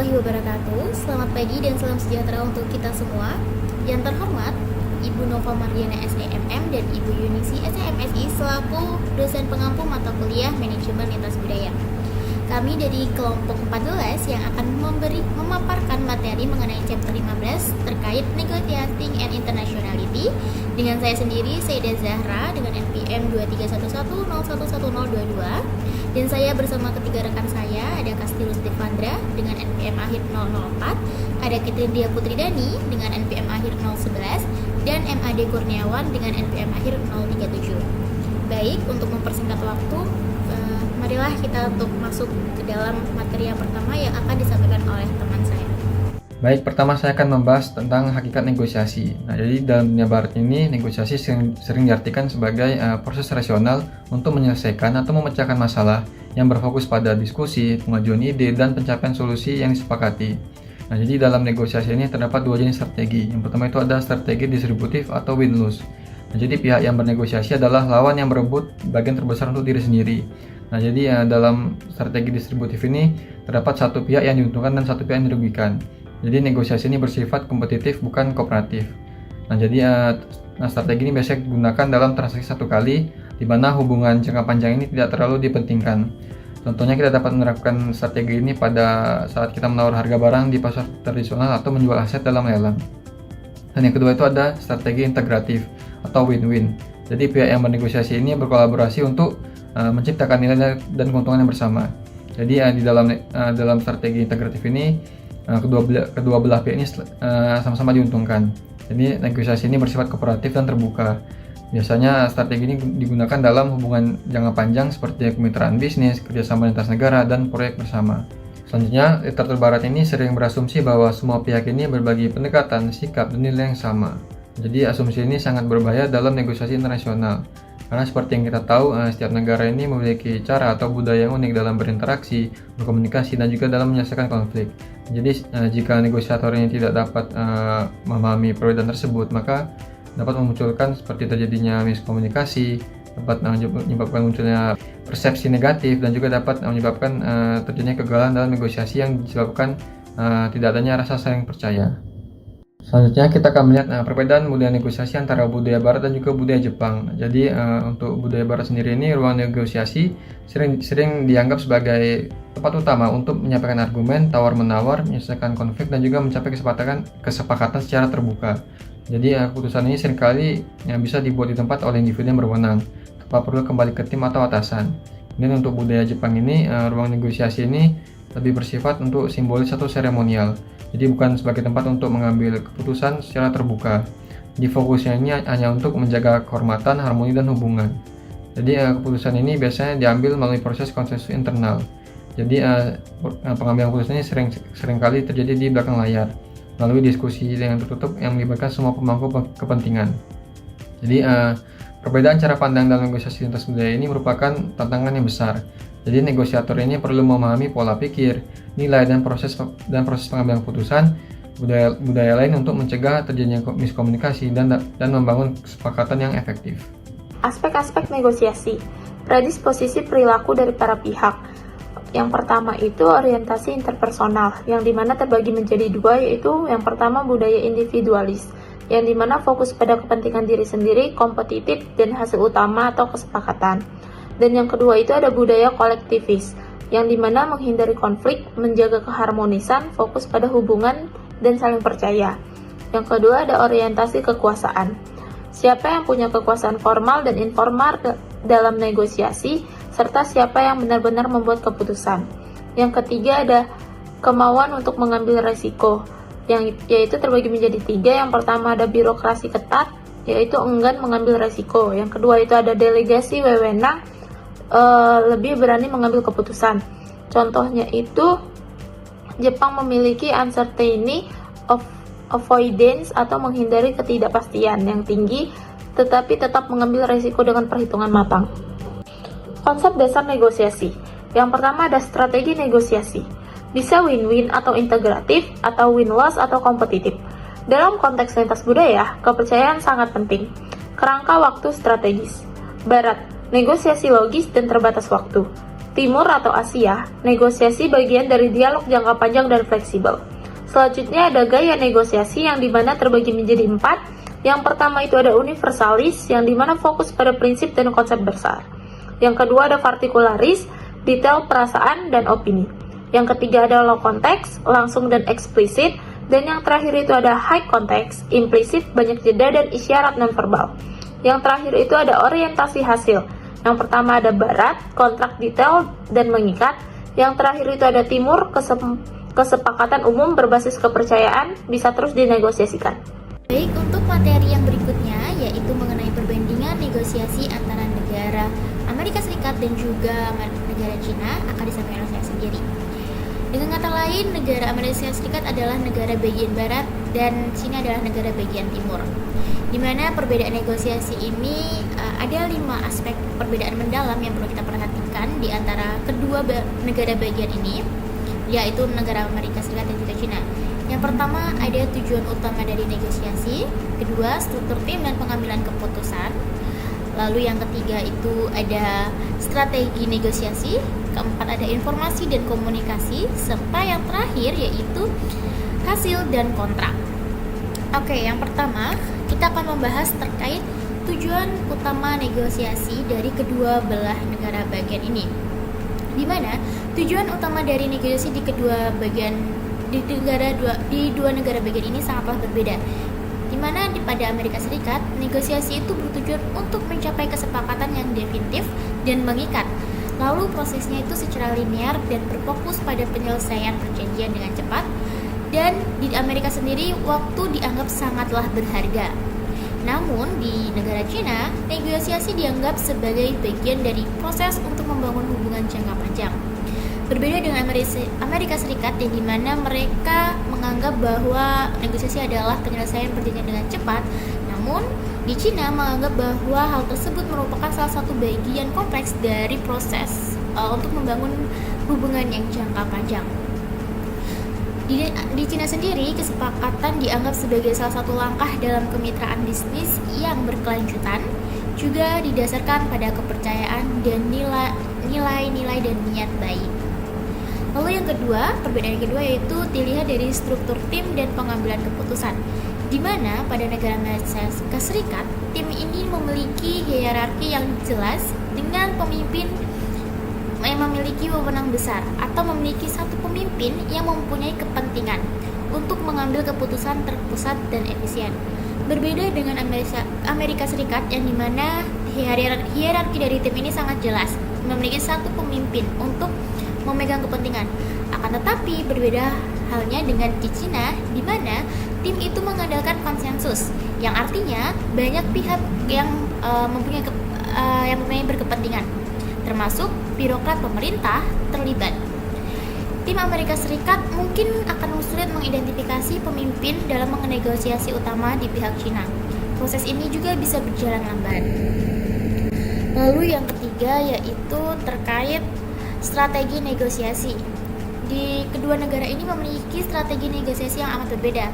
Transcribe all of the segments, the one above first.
warahmatullahi wabarakatuh. Selamat pagi dan salam sejahtera untuk kita semua. Yang terhormat, Ibu Nova Mardiana SEMM dan Ibu Yunisi SEMSI selaku dosen pengampu mata kuliah Manajemen Lintas Budaya. Kami dari kelompok 14 yang akan memaparkan materi mengenai chapter 15 terkait Negotiating and Internationality dengan saya sendiri, Sayyidah Zahra dengan NPM 2311011022, dan saya bersama ketiga rekan saya, ada Kastilus Devandra dengan NPM akhir 004, ada Kitrindia Putri Dani dengan NPM akhir 011, dan MAD Kurniawan dengan NPM akhir 037. Baik, untuk mempersingkat waktu, marilah kita untuk masuk ke dalam materi yang pertama yang akan disampaikan oleh teman saya. Baik, pertama saya akan membahas tentang hakikat negosiasi. Nah, jadi dalam dunia barat ini, negosiasi sering diartikan sebagai proses rasional untuk menyelesaikan atau memecahkan masalah yang berfokus pada diskusi, pengajuan ide, dan pencapaian solusi yang disepakati. Nah, jadi dalam negosiasi ini terdapat dua jenis strategi. Yang pertama itu ada strategi distributif atau win-lose. Nah, jadi pihak yang bernegosiasi adalah lawan yang berebut bagian terbesar untuk diri sendiri. Nah, jadi dalam strategi distributif ini terdapat satu pihak yang diuntungkan dan satu pihak yang dirugikan. Jadi negosiasi ini bersifat kompetitif bukan kooperatif. Nah, jadi strategi ini biasanya digunakan dalam transaksi satu kali, di mana hubungan jangka panjang ini tidak terlalu dipentingkan. Contohnya kita dapat menerapkan strategi ini pada saat kita menawar harga barang di pasar tradisional atau menjual aset dalam lelang. Dan yang kedua itu ada strategi integratif atau win-win. Jadi pihak yang bernegosiasi ini berkolaborasi untuk menciptakan nilai dan keuntungan yang bersama. Jadi di dalam strategi integratif ini kedua belah pihak ini sama-sama diuntungkan. Jadi negosiasi ini bersifat kooperatif dan terbuka. Biasanya strategi ini digunakan dalam hubungan jangka panjang seperti kemitraan bisnis, kerjasama lintas negara, dan proyek bersama. Selanjutnya, literatur barat ini sering berasumsi bahwa semua pihak ini berbagi pendekatan, sikap, dan nilai yang sama. Jadi asumsi ini sangat berbahaya dalam negosiasi internasional. Karena seperti yang kita tahu, setiap negara ini memiliki cara atau budaya yang unik dalam berinteraksi, berkomunikasi, dan juga dalam menyelesaikan konflik. Jadi jika negosiator ini tidak dapat memahami perbedaan tersebut, maka dapat memunculkan seperti terjadinya miskomunikasi, dapat menyebabkan munculnya persepsi negatif, dan juga dapat menyebabkan terjadinya kegagalan dalam negosiasi yang disebabkan tidak adanya rasa saling percaya. Selanjutnya kita akan melihat perbedaan budaya negosiasi antara budaya barat dan juga budaya Jepang. Jadi untuk budaya barat sendiri ini, ruang negosiasi sering dianggap sebagai tempat utama untuk menyampaikan argumen, tawar-menawar, menyelesaikan konflik, dan juga mencapai kesepakatan secara terbuka. Jadi keputusan ini seringkali bisa dibuat di tempat oleh individu yang berwenang, tanpa perlu kembali ke tim atau atasan. Dan untuk budaya Jepang ini, ruang negosiasi ini lebih bersifat untuk simbolis atau seremonial. Jadi bukan sebagai tempat untuk mengambil keputusan secara terbuka. Di fokusnya ini hanya untuk menjaga kehormatan, harmoni, dan hubungan. Jadi keputusan ini biasanya diambil melalui proses konsensus internal. Jadi pengambilan keputusan ini sering kali terjadi di belakang layar, melalui diskusi yang tertutup yang melibatkan semua pemangku kepentingan. Jadi perbedaan cara pandang dalam negosiasi lintas budaya ini merupakan tantangan yang besar. Jadi negosiator ini perlu memahami pola pikir, nilai, dan proses pengambilan keputusan budaya lain untuk mencegah terjadinya miskomunikasi dan membangun kesepakatan yang efektif. Aspek-aspek negosiasi, predisposisi perilaku dari para pihak. Yang pertama itu orientasi interpersonal, yang dimana terbagi menjadi dua, yaitu yang pertama budaya individualis, yang dimana fokus pada kepentingan diri sendiri, kompetitif, dan hasil utama atau kesepakatan. Dan yang kedua itu ada budaya kolektivis, yang dimana menghindari konflik, menjaga keharmonisan, fokus pada hubungan, dan saling percaya. Yang kedua ada orientasi kekuasaan. Siapa yang punya kekuasaan formal dan informal dalam negosiasi, serta siapa yang benar-benar membuat keputusan. Yang ketiga ada kemauan untuk mengambil resiko, yaitu terbagi menjadi tiga. Yang pertama ada birokrasi ketat, yaitu enggan mengambil resiko. Yang kedua itu ada delegasi wewenang, lebih berani mengambil keputusan. Contohnya itu Jepang memiliki uncertainty avoidance atau menghindari ketidakpastian yang tinggi, tetapi tetap mengambil resiko dengan perhitungan matang. Konsep dasar negosiasi. Yang pertama ada strategi negosiasi. Bisa win-win atau integratif, atau win-loss atau kompetitif. Dalam konteks lintas budaya, kepercayaan sangat penting. Kerangka waktu strategis. Barat, negosiasi logis dan terbatas waktu. Timur atau Asia, negosiasi bagian dari dialog jangka panjang dan fleksibel. Selanjutnya ada gaya negosiasi yang dimana terbagi menjadi 4. Yang pertama itu ada universalis, yang dimana fokus pada prinsip dan konsep besar. Yang kedua ada partikularis, detail perasaan dan opini. Yang ketiga ada low context, langsung dan eksplisit. Dan yang terakhir itu ada high context, implisit, banyak jeda dan isyarat nonverbal. Yang terakhir itu ada orientasi hasil. Yang pertama ada barat, kontrak detail dan mengikat. Yang terakhir itu ada timur, kesepakatan umum berbasis kepercayaan, bisa terus dinegosiasikan. Baik, untuk materi yang berikutnya yaitu mengenai perbandingan negosiasi antara negara Amerika Serikat dan juga negara Cina akan disampaikan oleh saya sendiri. Dengan kata lain, negara Amerika Serikat adalah negara bagian barat dan Cina adalah negara bagian timur. Di mana perbedaan negosiasi ini ada 5 aspek perbedaan mendalam yang perlu kita perhatikan di antara kedua negara bagian ini, yaitu negara Amerika Serikat dan juga Cina. Yang pertama ada tujuan utama dari negosiasi, kedua struktur tim dan pengambilan keputusan, lalu yang ketiga itu ada strategi negosiasi, keempat ada informasi dan komunikasi, serta yang terakhir yaitu hasil dan kontrak. Oke, yang pertama kita akan membahas terkait tujuan utama negosiasi dari kedua belah negara bagian ini. Di mana tujuan utama dari negosiasi di dua negara bagian ini sangatlah berbeda. Di mana pada Amerika Serikat, negosiasi itu bertujuan untuk mencapai kesepakatan yang definitif dan mengikat. Lalu prosesnya itu secara linear dan berfokus pada penyelesaian perjanjian dengan cepat. Dan di Amerika sendiri, waktu dianggap sangatlah berharga. Namun di negara Cina, negosiasi dianggap sebagai bagian dari proses untuk membangun hubungan jangka panjang. Berbeda dengan Amerika Serikat yang dimana mereka menganggap bahwa negosiasi adalah penyelesaian perjanjian dengan cepat, namun di Cina menganggap bahwa hal tersebut merupakan salah satu bagian kompleks dari proses untuk membangun hubungan yang jangka panjang. Di Cina sendiri, kesepakatan dianggap sebagai salah satu langkah dalam kemitraan bisnis yang berkelanjutan, juga didasarkan pada kepercayaan dan nilai-nilai dan niat baik. Lalu yang kedua, perbedaan yang kedua yaitu dilihat dari struktur tim dan pengambilan keputusan, di mana pada negara Amerika Serikat, tim ini memiliki hierarki yang jelas dengan pemimpin yang memiliki wewenang besar atau memiliki satu pemimpin yang mempunyai kepentingan untuk mengambil keputusan terpusat dan efisien. Berbeda dengan Amerika Serikat yang dimana hierarki dari tim ini sangat jelas, memiliki satu pemimpin untuk memegang kepentingan. Akan tetapi berbeda halnya dengan di Cina, di mana tim itu mengandalkan konsensus, yang artinya banyak pihak yang mempunyai berkepentingan, termasuk birokrat pemerintah terlibat. Tim Amerika Serikat mungkin akan sulit mengidentifikasi pemimpin dalam menegosiasi utama di pihak Cina. Proses ini juga bisa berjalan lambat. Lalu yang ketiga yaitu terkait strategi negosiasi. Di kedua negara ini memiliki strategi negosiasi yang amat berbeda,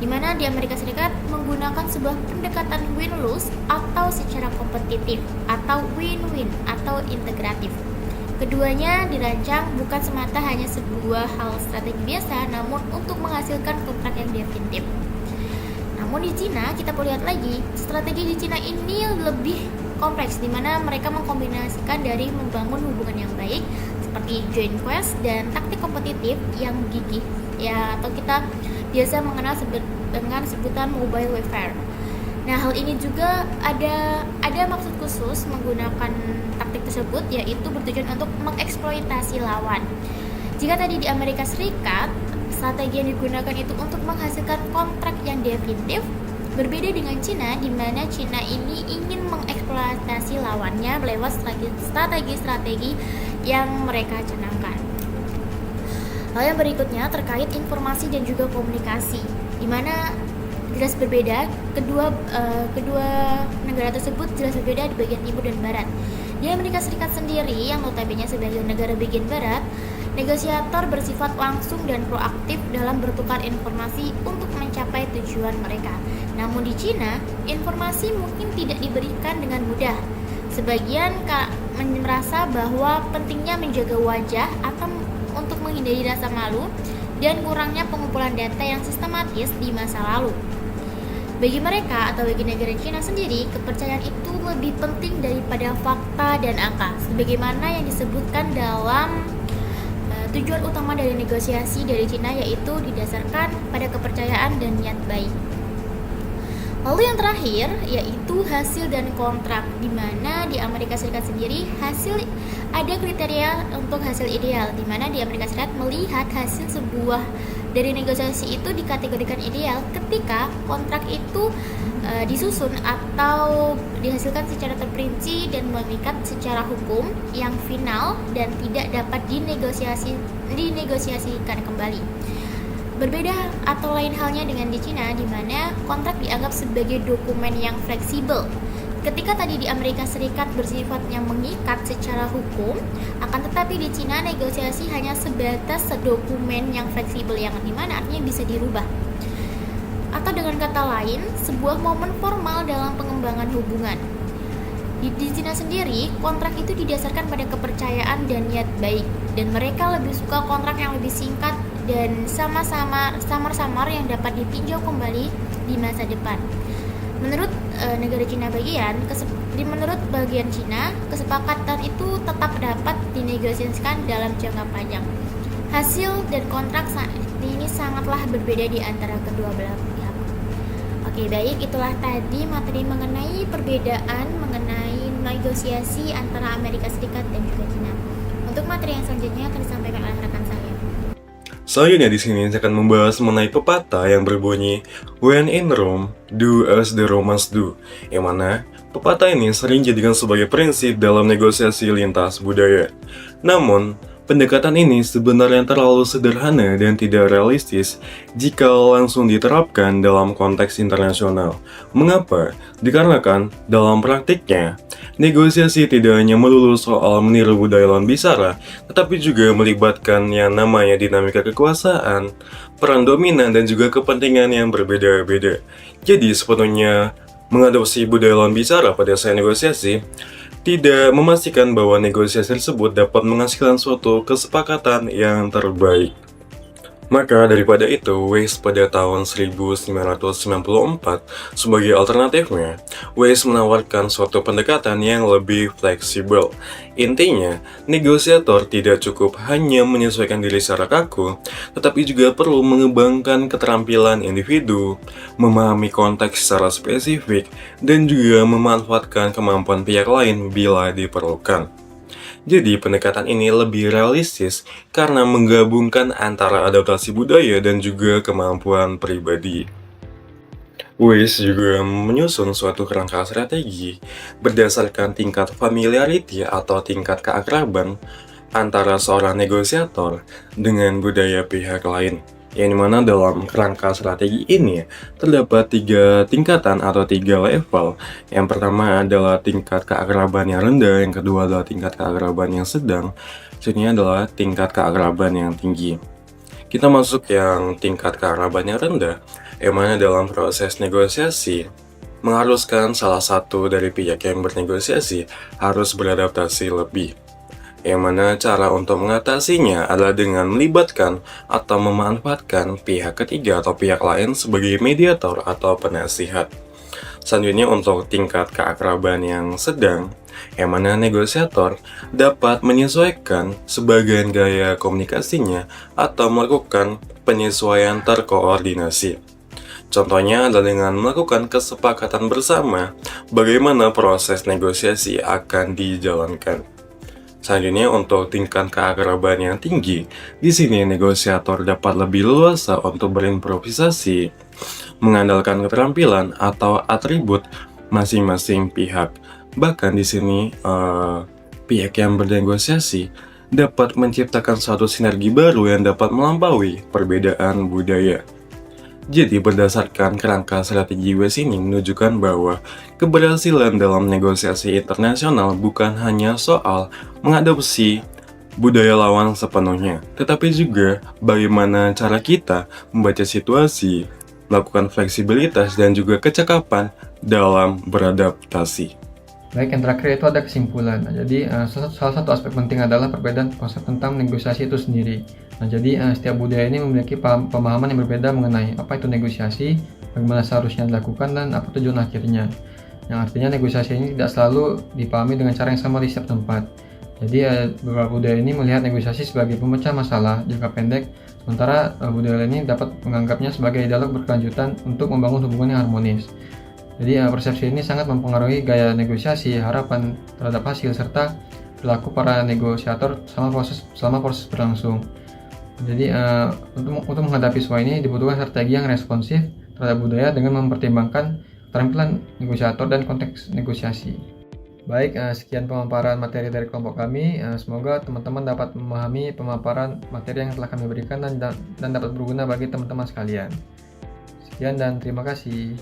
di mana di Amerika Serikat menggunakan sebuah pendekatan win-lose atau secara kompetitif, atau win-win atau integratif. Keduanya dirancang bukan semata hanya sebuah hal strategi biasa, namun untuk menghasilkan kontrak yang definitif. Namun di Cina, kita perlu lihat lagi, strategi di Cina ini lebih kompleks, di mana mereka mengkombinasikan dari membangun hubungan yang baik seperti joint quest dan taktik kompetitif yang gigih, ya, atau kita biasa mengenal dengan sebutan mobile warfare. Nah, hal ini juga ada maksud khusus menggunakan taktik tersebut, yaitu bertujuan untuk mengeksploitasi lawan. Jika tadi di Amerika Serikat, strategi yang digunakan itu untuk menghasilkan kontrak yang definitif, berbeda dengan Cina, di mana Cina ini ingin mengeksploitasi lawannya lewat strategi-strategi yang mereka canangkan. Hal yang berikutnya terkait informasi dan juga komunikasi, di mana jelas berbeda, kedua negara tersebut jelas berbeda di bagian timur dan barat. Di Amerika Serikat sendiri, yang notabene sebagai negara bagian barat, negosiator bersifat langsung dan proaktif dalam bertukar informasi untuk mencapai tujuan mereka. Namun di Cina, informasi mungkin tidak diberikan dengan mudah, Sebagian merasa bahwa pentingnya menjaga wajah atau untuk menghindari rasa malu dan kurangnya pengumpulan data yang sistematis di masa lalu. Bagi mereka atau bagi negara Cina sendiri, kepercayaan itu lebih penting daripada fakta dan angka, sebagaimana yang disebutkan dalam tujuan utama dari negosiasi dari Cina, yaitu didasarkan pada kepercayaan dan niat baik. Lalu yang terakhir yaitu hasil dan kontrak, di mana di Amerika Serikat sendiri ada kriteria untuk hasil ideal, di mana di Amerika Serikat melihat hasil sebuah dari negosiasi itu dikategorikan ideal ketika kontrak itu disusun atau dihasilkan secara terperinci dan mengikat secara hukum yang final dan tidak dapat dinegosiasikan kembali. Berbeda atau lain halnya dengan di Cina, di mana kontrak dianggap sebagai dokumen yang fleksibel. Ketika tadi di Amerika Serikat bersifatnya mengikat secara hukum, akan tetapi di Cina negosiasi hanya sebatas dokumen yang fleksibel, yang dimana artinya bisa dirubah. Atau dengan kata lain, sebuah momen formal dalam pengembangan hubungan. Di Cina sendiri, kontrak itu didasarkan pada kepercayaan dan niat baik, dan mereka lebih suka kontrak yang lebih singkat dan samar-samar yang dapat ditinjau kembali di masa depan. Menurut negara Cina menurut bagian Cina, kesepakatan itu tetap dapat dinegosiasikan dalam jangka panjang. Hasil dan kontrak ini sangatlah berbeda di antara kedua belah pihak. Oke, baik, itulah tadi materi mengenai perbedaan mengenai negosiasi antara Amerika Serikat dan juga Cina. Untuk materi yang selanjutnya akan disampaikan oleh rekan saya. Selanjutnya di sini saya akan membahas mengenai pepatah yang berbunyi "When in Rome, do as the Romans do", yang mana pepatah ini sering dijadikan sebagai prinsip dalam negosiasi lintas budaya. Namun, pendekatan ini sebenarnya terlalu sederhana dan tidak realistis jika langsung diterapkan dalam konteks internasional. Mengapa? Dikarenakan dalam praktiknya, negosiasi tidak hanya melulu soal meniru budaya lawan bicara, tetapi juga melibatkan yang namanya dinamika kekuasaan, peran dominan, dan juga kepentingan yang berbeda-beda. Jadi sepenuhnya mengadopsi budaya lawan bicara pada saat negosiasi tidak memastikan bahwa negosiasi tersebut dapat menghasilkan suatu kesepakatan yang terbaik. Maka daripada itu, Weiss pada tahun 1994 sebagai alternatifnya, Weiss menawarkan suatu pendekatan yang lebih fleksibel. Intinya, negosiator tidak cukup hanya menyesuaikan diri secara kaku, tetapi juga perlu mengembangkan keterampilan individu, memahami konteks secara spesifik, dan juga memanfaatkan kemampuan pihak lain bila diperlukan. Jadi pendekatan ini lebih realistis karena menggabungkan antara adaptasi budaya dan juga kemampuan pribadi. Weiss juga menyusun suatu kerangka strategi berdasarkan tingkat familiarity atau tingkat keakraban antara seorang negosiator dengan budaya pihak lain. Yang dimana dalam kerangka strategi ini terdapat 3 tingkatan atau 3 level. Yang pertama adalah tingkat keakraban yang rendah, yang kedua adalah tingkat keakraban yang sedang, selanjutnya adalah tingkat keakraban yang tinggi. Kita masuk yang tingkat keakraban yang rendah, yang mana dalam proses negosiasi mengharuskan salah satu dari pihak yang bernegosiasi harus beradaptasi lebih. Yang mana cara untuk mengatasinya adalah dengan melibatkan atau memanfaatkan pihak ketiga atau pihak lain sebagai mediator atau penasihat. Selanjutnya untuk tingkat keakraban yang sedang, yang mana negosiator dapat menyesuaikan sebagian gaya komunikasinya atau melakukan penyesuaian terkoordinasi. Contohnya adalah dengan melakukan kesepakatan bersama bagaimana proses negosiasi akan dijalankan. Selanjutnya untuk tingkat keakraban yang tinggi, di sini negosiator dapat lebih leluasa untuk berimprovisasi, mengandalkan keterampilan atau atribut masing-masing pihak. Bahkan di sini pihak yang bernegosiasi dapat menciptakan suatu sinergi baru yang dapat melampaui perbedaan budaya. Jadi berdasarkan kerangka strategi Weiss ini menunjukkan bahwa keberhasilan dalam negosiasi internasional bukan hanya soal mengadopsi budaya lawan sepenuhnya, tetapi juga bagaimana cara kita membaca situasi, melakukan fleksibilitas, dan juga kecakapan dalam beradaptasi. Baik, yang terakhir itu ada kesimpulan. Nah, jadi salah satu aspek penting adalah perbedaan konsep tentang negosiasi itu sendiri. Nah, jadi setiap budaya ini memiliki pemahaman yang berbeda mengenai apa itu negosiasi, bagaimana seharusnya dilakukan, dan apa tujuan akhirnya. Yang artinya negosiasi ini tidak selalu dipahami dengan cara yang sama di setiap tempat. Jadi beberapa budaya ini melihat negosiasi sebagai pemecah masalah jangka pendek, sementara budaya ini dapat menganggapnya sebagai dialog berkelanjutan untuk membangun hubungan yang harmonis. Jadi persepsi ini sangat mempengaruhi gaya negosiasi, harapan terhadap hasil, serta perilaku para negosiator selama proses berlangsung. Jadi untuk menghadapi semua ini dibutuhkan strategi yang responsif terhadap budaya dengan mempertimbangkan keterampilan negosiator dan konteks negosiasi. Baik, sekian pemaparan materi dari kelompok kami. Semoga teman-teman dapat memahami pemaparan materi yang telah kami berikan dan dapat berguna bagi teman-teman sekalian. Sekian dan terima kasih.